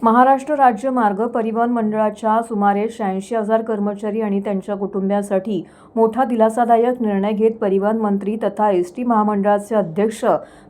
महाराष्ट्र राज्य मार्ग परिवहन मंडळाच्या सुमारे 86,000 कर्मचारी आणि त्यांच्या कुटुंबियांसाठी मोठा दिलासादायक निर्णय घेत परिवहन मंत्री तथा एसटी महामंडळाचे अध्यक्ष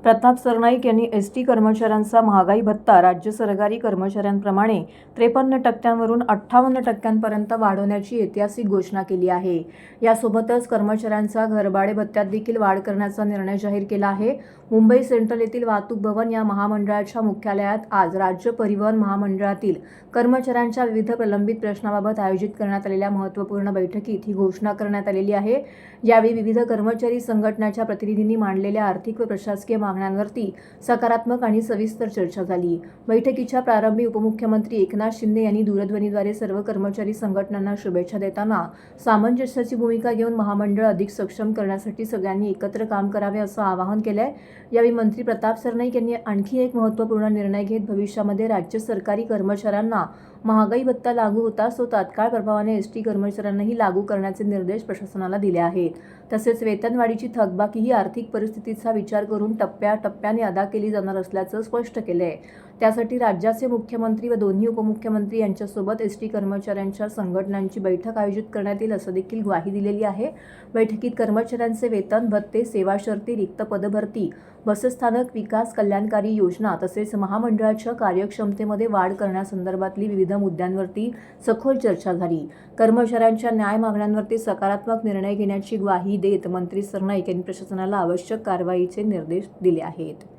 प्रताप सरनाईक यांनी एसटी कर्मचाऱ्यांचा महागाई भत्ता राज्य सरकारी कर्मचाऱ्यांप्रमाणे 53% 58% वाढवण्याची ऐतिहासिक घोषणा केली आहे। यासोबतच कर्मचाऱ्यांचा घरभाडे भत्त्यात देखील वाढ करण्याचा निर्णय जाहीर केला आहे। मुंबई सेंट्रल येथील वाहतूक भवन या महामंडळाच्या मुख्यालयात आज राज्य परिवहन महामंडळातील कर्मचाऱ्यांच्या विविध प्रलंबित प्रश्नाबाबत आयोजित करण्यात आलेल्या महत्त्वपूर्ण बैठकीत ही घोषणा करण्यात आलेली आहे। यावेळी विविध कर्मचारी संघटनांच्या प्रतिनिधींनी मांडलेल्या आर्थिक व प्रशासकीय मागण्यांवरती सकारात्मक आणि सविस्तर चर्चा झाली। बैठकीच्या प्रारंभी उपमुख्यमंत्री एकनाथ शिंदे यांनी दूरध्वनीद्वारे सर्व कर्मचारी संघटनांना शुभेच्छा देताना सामंजस्याची भूमिका घेऊन महामंडळ अधिक सक्षम करण्यासाठी सगळ्यांनी एकत्र काम करावे असं आवाहन केलंय। यावेळी मंत्री प्रताप सरनाईक यांनी आणखी एक महत्त्वपूर्ण निर्णय घेत भविष्यामध्ये राज्य सरकारी कर्मचाऱ्यांना महागाई भत्ता लागू होताच तो तात्काळ प्रभावाने एसटी कर्मचाऱ्यांनाही लागू करण्याचे निर्देश प्रशासनाला दिले आहेत। तसेच वेतनवाढीची थकबाकी ही आर्थिक परिस्थितीचा विचार करून टप्प्याटप्प्याने अदा केली जाणार असल्याचं स्पष्ट केलंय। त्यासाठी राज्याचे मुख्यमंत्री व दोन्ही उपमुख्यमंत्री यांच्यासोबत एसटी कर्मचाऱ्यांच्या संघटनांची बैठक आयोजित करण्यात येईल असं देखील ग्वाही दिलेली आहे। बैठकीत कर्मचाऱ्यांचे वेतन भत्ते, सेवा शर्ती, रिक्त पदभरती, बसस्थानक विकास, कल्याणकारी योजना तसेच महामंडळाच्या कार्यक्षमतेमध्ये वाढ करण्यासंदर्भातली विविध मुद्द्यांवरती सखोल चर्चा झाली। कर्मचाऱ्यांच्या न्याय मागण्यांवरती सकारात्मक निर्णय घेण्याची ग्वाही देत मंत्री सरनाईक यांनी प्रशासनाला आवश्यक कारवाईचे निर्देश दिले आहेत।